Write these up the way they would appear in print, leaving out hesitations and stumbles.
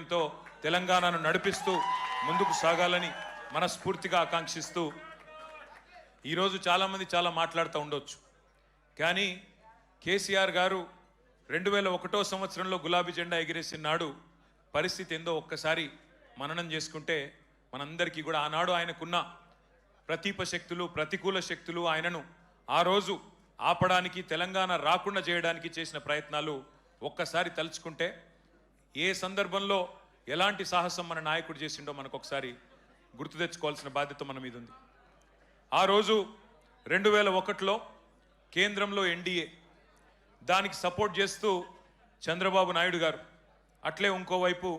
ధైర్యంతో తెలంగాణను నడిపిస్తూ ముందుకు సాగాలని మనస్ఫూర్తిగా ఆకాంక్షిస్తూ ఈరోజు చాలామంది చాలా మాట్లాడుతూ ఉండొచ్చు. కానీ కేసీఆర్ గారు 2001వ సంవత్సరంలో గులాబీ జెండా ఎగిరేసిన నాడు పరిస్థితి ఏందో ఒక్కసారి మననం చేసుకుంటే మనందరికీ కూడా ఆనాడు ఆయనకున్న ప్రతీప శక్తులు, ప్రతికూల శక్తులు ఆయనను ఆ రోజు ఆపడానికి, తెలంగాణ రాకుండా చేయడానికి చేసిన ప్రయత్నాలు ఒక్కసారి తలుచుకుంటే ఏ సందర్భంలో ఎలాంటి సాహసం మన నాయకుడు చేసిండో మనకు ఒకసారి గుర్తు తెచ్చుకోవాల్సిన బాధ్యత మన మీద ఉంది. ఆ రోజు 2001లో కేంద్రంలో ఎన్డీఏ, దానికి సపోర్ట్ చేస్తూ చంద్రబాబు నాయుడు గారు, అట్లే ఇంకోవైపు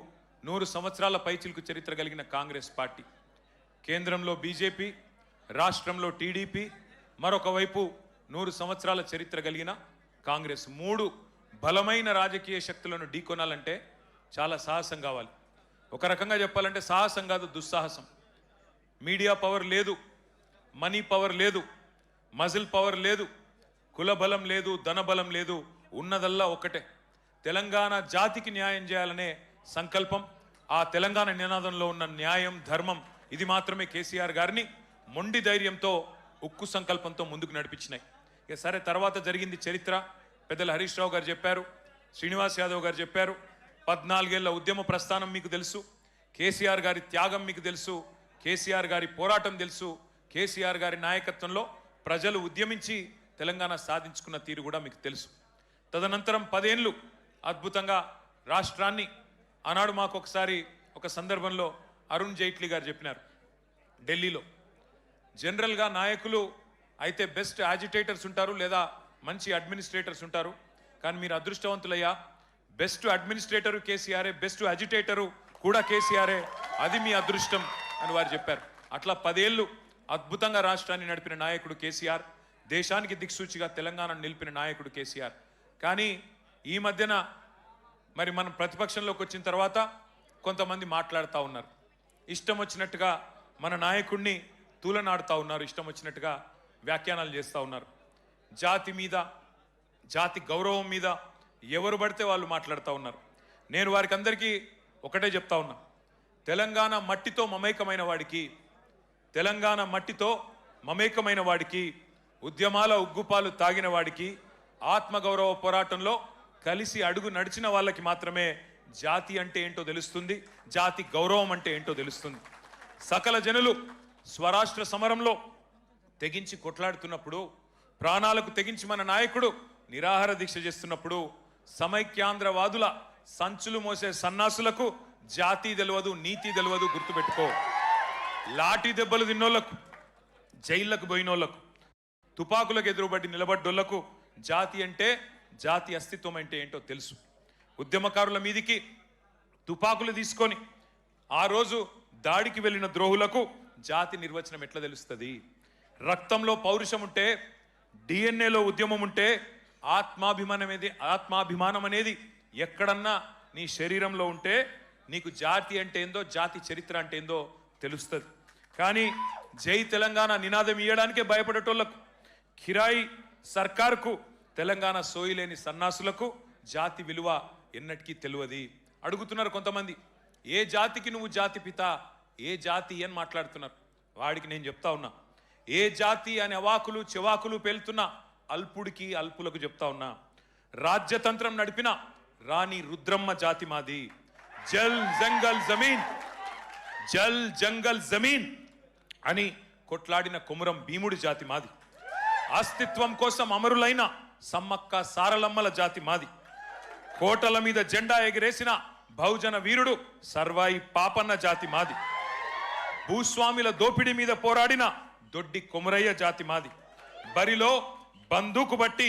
100 సంవత్సరాల పైచిలుకు చరిత్ర కలిగిన కాంగ్రెస్ పార్టీ, కేంద్రంలో బీజేపీ, రాష్ట్రంలో టీడీపీ, మరొక వైపు 100 సంవత్సరాల చరిత్ర కలిగిన కాంగ్రెస్, 3 బలమైన రాజకీయ శక్తులను ఢీకొనాలంటే చాలా సాహసం కావాలి. ఒక రకంగా చెప్పాలంటే సాహసం కాదు, దుస్సాహసం. మీడియా పవర్ లేదు, మనీ పవర్ లేదు, మజిల్ పవర్ లేదు, కుల బలం లేదు, ధన బలం లేదు, ఉన్నదల్లా ఒకటే తెలంగాణ జాతికి న్యాయం చేయాలనే సంకల్పం. ఆ తెలంగాణ నినాదంలో ఉన్న న్యాయం, ధర్మం, ఇది మాత్రమే కేసీఆర్ గారిని మొండి ధైర్యంతో, ఉక్కు సంకల్పంతో ముందుకు నడిపించినాయి. ఇక సరే, తర్వాత జరిగింది చరిత్ర. పెద్దలు హరీష్ రావు గారు చెప్పారు, శ్రీనివాస్ యాదవ్ గారు చెప్పారు. 14 ఏళ్ల ఉద్యమ ప్రస్థానం మీకు తెలుసు, కేసీఆర్ గారి త్యాగం మీకు తెలుసు, కేసీఆర్ గారి పోరాటం తెలుసు, కేసీఆర్ గారి నాయకత్వంలో ప్రజలు ఉద్యమించి తెలంగాణ సాధించుకున్న తీరు కూడా మీకు తెలుసు. తదనంతరం 10 ఏళ్ళు అద్భుతంగా రాష్ట్రాన్ని, ఆనాడు మాకు ఒకసారి ఒక సందర్భంలో అరుణ్ జైట్లీ గారు చెప్పినారు, ఢిల్లీలో జనరల్గా నాయకులు అయితే బెస్ట్ యాజిటేటర్స్ ఉంటారు లేదా మంచి అడ్మినిస్ట్రేటర్స్ ఉంటారు, కానీ మీరు అదృష్టవంతులయ్యా, బెస్ట్ అడ్మినిస్ట్రేటరు కేసీఆరే, బెస్ట్ యాజిటేటరు కూడా కేసీఆరే, అది మీ అదృష్టం అని వారు చెప్పారు. అట్లా 10 ఏళ్ళు అద్భుతంగా రాష్ట్రాన్ని నడిపిన నాయకుడు కేసీఆర్, దేశానికి దిక్సూచిగా తెలంగాణను నిలిపిన నాయకుడు కేసీఆర్. కానీ ఈ మధ్యన మరి మనం ప్రతిపక్షంలోకి వచ్చిన తర్వాత కొంతమంది మాట్లాడుతూ ఉన్నారు, ఇష్టం వచ్చినట్టుగా మన నాయకుడిని తూలనాడుతూ ఉన్నారు, ఇష్టం వచ్చినట్టుగా వ్యాఖ్యానాలు చేస్తూ ఉన్నారు. జాతి మీద, జాతి గౌరవం మీద ఎవరు పడితే వాళ్ళు మాట్లాడుతూ ఉన్నారు. నేను వారికి అందరికీ ఒకటే చెప్తా ఉన్నా, తెలంగాణ మట్టితో మమేకమైన వాడికి, తెలంగాణ మట్టితో మమేకమైన వాడికి, ఉద్యమాల ఉగ్గుపాలు తాగిన వాడికి, ఆత్మగౌరవ పోరాటంలో కలిసి అడుగు నడిచిన వాళ్ళకి మాత్రమే జాతి అంటే ఏంటో తెలుస్తుంది, జాతి గౌరవం అంటే ఏంటో తెలుస్తుంది. సకల జనులు స్వరాష్ట్ర సమరంలో తెగించి కొట్లాడుతున్నప్పుడు, ప్రాణాలకు తెగించి మన నాయకుడు నిరాహార దీక్ష చేస్తున్నప్పుడు, సమైక్యాంధ్రవాదుల సంచులు మోసే సన్నాసులకు జాతి తెలియదు, నీతి తెలియదు, గుర్తుపెట్టుకో. లాఠీ దెబ్బలు తిన్నోళ్లకు, జైళ్లకు పోయినోళ్లకు, తుపాకులకు ఎదురుబడి నిలబడ్డోళ్లకు జాతి అంటే, జాతి అస్తిత్వం అంటే ఏంటో తెలుసు. ఉద్యమకారుల మీదికి తుపాకులు తీసుకొని ఆ రోజు దాడికి వెళ్ళిన ద్రోహులకు జాతి నిర్వచనం ఎట్లా తెలుస్తుంది? రక్తంలో పౌరుషం ఉంటే, డిఎన్ఏలో ఉద్యమం ఉంటే, ఆత్మాభిమానం అనేది ఎక్కడన్నా నీ శరీరంలో ఉంటే నీకు జాతి అంటే ఏందో, జాతి చరిత్ర అంటే ఏందో తెలుస్తుంది. కానీ జై తెలంగాణ నినాదం ఇయ్యడానికే భయపడేటోళ్లకు, కిరాయి సర్కార్కు తెలంగాణ సోయిలేని సన్నాసులకు జాతి విలువ ఎన్నటికీ తెలియదు. అడుగుతున్నారు కొంతమంది, ఏ జాతికి నువ్వు జాతి పిత, ఏ జాతి అని మాట్లాడుతున్నారు. వాడికి నేను చెప్తా ఉన్నా, ఏ జాతి అని అవాకులు చెవాకులు పేలుతున్న అల్పుడికి, అల్పులకు చెప్తా ఉన్నా, రాజ్యతంత్రం నడిపిన రాణి రుద్రమ్మ జాతి మాది. జల్ జంగల్ జమీన్, జల్ జంగల్ జమీన్ అని కొట్లాడిన కొమురం భీముడి జాతి మాది. అస్తిత్వం కోసం అమరులైన సమ్మక్క సారలమ్మల జాతి మాది. కోటల మీద జెండా ఎగిరేసిన బహుజన వీరుడు సర్వాయి పాపన్న జాతి మాది. భూస్వాముల దోపిడీ మీద పోరాడిన దొడ్డి కొమురయ్య జాతి మాది. బరిలో బందూకు బట్టి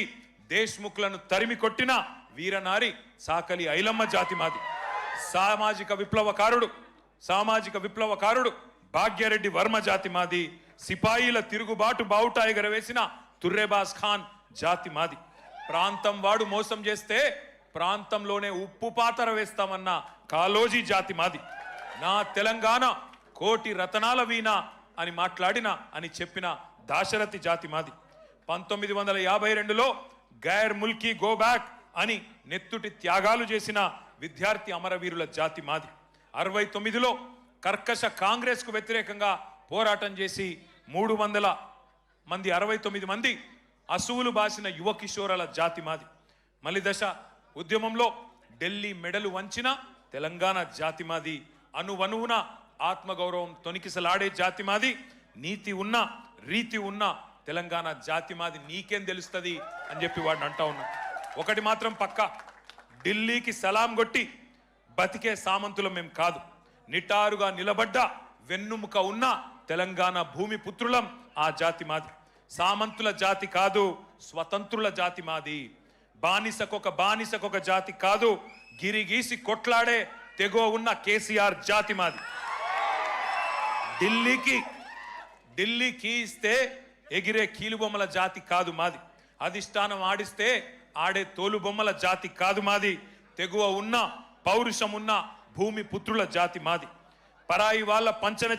దేశ్ముఖులను తరిమి కొట్టిన వీరనారి సాకలి ఐలమ్మ జాతి మాది. సామాజిక విప్లవకారుడు భాగ్యరెడ్డి వర్మ జాతి మాది. సిపాయిల తిరుగుబాటు బావుటా ఎగరవేసిన తుర్రేబాజ్ ఖాన్ జాతి మాది. ప్రాంతం వాడు మోసం చేస్తే ప్రాంతంలోనే ఉప్పు పాతర వేస్తామన్న కాలోజీ జాతి మాది. నా తెలంగాణ కోటి రతనాల వీణ అని మాట్లాడిన అని చెప్పిన దాశరథి జాతి మాది. 1952లో గైర్ ముల్కీ గో బ్యాక్ అని నెత్తుటి త్యాగాలు చేసిన విద్యార్థి అమరవీరుల జాతి మాది. 69లో కర్కశ కాంగ్రెస్కు వ్యతిరేకంగా పోరాటం చేసి 300 మంది 69 మంది అసువులు బాసిన యువ కిషోరాల జాతి మాది. మలి దశ ఉద్యమంలో ఢిల్లీ మెడలు వంచిన తెలంగాణ జాతి మాది. అనువనువున ఆత్మగౌరవం తొనికిసలాడే జాతి మాది. నీతి ఉన్న రీతి ఉన్న తెలంగాణ జాతి మాది. నీకేం తెలుస్తుంది అని చెప్పి వాడిని అంటా ఉన్నా. ఒకటి మాత్రం పక్క, ఢిల్లీకి సలాం కొట్టి బతికే సామంతులం మేం కాదు. నిటారుగా నిలబడ్డ వెన్నుముక ఉన్న తెలంగాణ భూమి పుత్రులం ఆ జాతి మాది. సామంతుల జాతి కాదు, స్వతంత్రుల జాతి మాది. బానిసకొక జాతి కాదు, గిరిగీసి కొట్లాడే తెగో ఉన్న కేసీఆర్ జాతి మాది. ఢిల్లీకి ఇస్తే ఎగిరే కీలుబొమ్మల జాతి కాదు మాది. అధిష్టానం ఆడిస్తే ఆడే తోలుబొమ్మల జాతి కాదు మాది. తెగువ ఉన్న పౌరుషం ఉన్న భూమి పుత్రుల జాతి మాది. పరాయి వాళ్ళ పంచన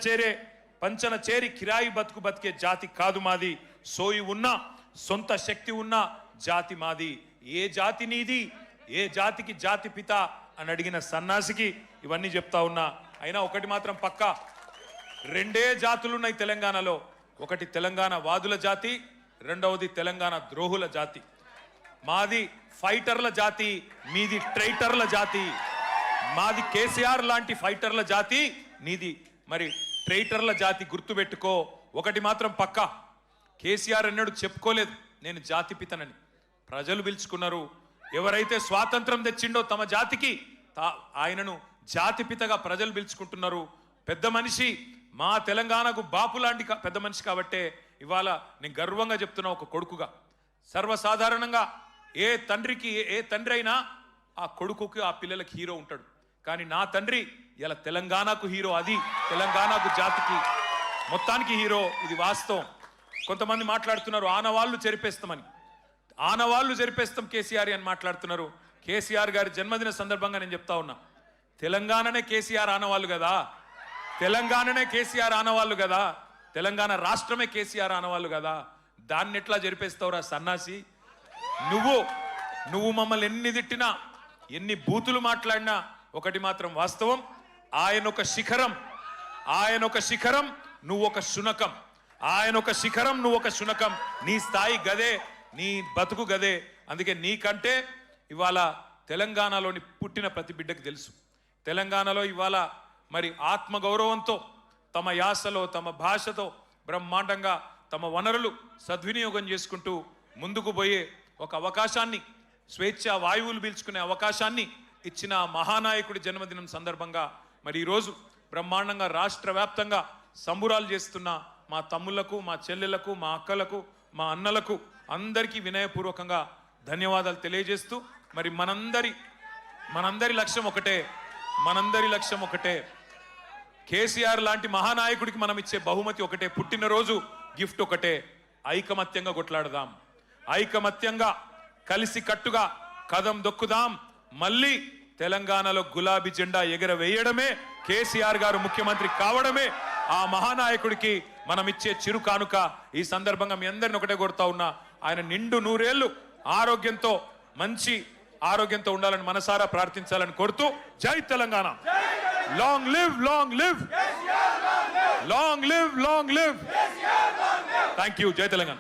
చేరి కిరాయి బతికే జాతి కాదు మాది. సోయి ఉన్న సొంత శక్తి ఉన్న జాతి మాది. ఏ జాతి నీది, ఏ జాతికి జాతి పిత అని అడిగిన సన్నాసికి ఇవన్నీ చెప్తా ఉన్నా. అయినా ఒకటి మాత్రం పక్క, రెండే జాతులున్నాయి తెలంగాణలో. ఒకటి తెలంగాణ వాదుల జాతి, రెండవది తెలంగాణ ద్రోహుల జాతి. మాది ఫైటర్ల జాతి, మీది ట్రైటర్ల జాతి. మాది కేసీఆర్ లాంటి ఫైటర్ల జాతి, నీది మరి ట్రైటర్ల జాతి. గుర్తుపెట్టుకో. ఒకటి మాత్రం పక్క, కేసీఆర్ అన్నాడు చెప్పుకోలేదు నేను జాతి పితనని. ప్రజలు పిలుచుకున్నారు. ఎవరైతే స్వాతంత్రం తెచ్చిండో తమ జాతికి ఆయనను జాతిపితగా ప్రజలు పిలుచుకుంటున్నారు. పెద్ద మనిషి, మా తెలంగాణకు బాపు లాంటి పెద్ద మనిషి కాబట్టే ఇవాళ నేను గర్వంగా చెప్తున్నా ఒక కొడుకుగా. సర్వసాధారణంగా ఏ తండ్రి అయినా ఆ కొడుకుకి ఆ పిల్లలకి హీరో ఉంటాడు. కానీ నా తండ్రి ఇలా తెలంగాణకు హీరో. అది తెలంగాణకు జాతికి మొత్తానికి హీరో. ఇది వాస్తవం. కొంతమంది మాట్లాడుతున్నారు ఆనవాళ్ళు చెరిపేస్తామని. ఆనవాళ్ళు చెరిపేస్తాం కేసీఆర్ అని మాట్లాడుతున్నారు. కేసీఆర్ గారి జన్మదిన సందర్భంగా నేను చెప్తా ఉన్నా, తెలంగాణనే కేసీఆర్ ఆనవాళ్ళు కదా, తెలంగాణనే కేసీఆర్ ఆనవాళ్ళు కదా, తెలంగాణ రాష్ట్రమే కేసీఆర్ ఆనవాళ్ళు కదా. దాన్ని ఎట్లా జరిపేస్తావురా సన్నాసి? నువ్వు మమ్మల్ని ఎన్ని తిట్టినా, ఎన్ని బూతులు మాట్లాడినా ఒకటి మాత్రం వాస్తవం, ఆయన ఒక శిఖరం, నువ్వు ఒక శునకం. ఆయన ఒక శిఖరం, నువ్వు ఒక శునకం. నీ స్థాయి గదే, నీ బతుకు గదే. అందుకే నీకంటే ఇవాళ తెలంగాణలోని పుట్టిన ప్రతి బిడ్డకు తెలుసు. తెలంగాణలో ఇవాళ మరి ఆత్మగౌరవంతో తమ యాసలో తమ భాషతో బ్రహ్మాండంగా తమ వనరులు సద్వినియోగం చేసుకుంటూ ముందుకు పోయే ఒక అవకాశాన్ని, స్వేచ్ఛా వాయువులు పీల్చుకునే అవకాశాన్ని ఇచ్చిన మహానాయకుడి జన్మదినం సందర్భంగా మరి ఈరోజు బ్రహ్మాండంగా రాష్ట్ర వ్యాప్తంగా సంబురాలు చేస్తున్న మా తమ్ముళ్లకు, మా చెల్లెళ్లకు, మా అక్కలకు, మా అన్నలకు అందరికీ వినయపూర్వకంగా ధన్యవాదాలు తెలియజేస్తూ మరి మనందరి లక్ష్యం ఒకటే, కేసీఆర్ లాంటి మహానాయకుడికి మనం ఇచ్చే బహుమతి ఒకటే, పుట్టినరోజు గిఫ్ట్ ఒకటే. ఐకమత్యంగా కొట్లాడదాం, ఐకమత్యంగా కలిసి కట్టుగా కదం దొక్కుదాం. మళ్ళీ తెలంగాణలో గులాబీ జెండా ఎగరవేయడమే, కేసీఆర్ గారు ముఖ్యమంత్రి కావడమే ఆ మహానాయకుడికి మనం ఇచ్చే చిరు కానుక. ఈ సందర్భంగా మీ అందరిని ఒకటే కోరుతా ఉన్నా, ఆయన నిండు 100 ఏళ్ళు ఆరోగ్యంతో, మంచి ఆరోగ్యంతో ఉండాలని మనసారా ప్రార్థించాలని కోరుతూ, జై Telangana. Long live, long live, long live, long live. Thank you. జై తెలంగాణ.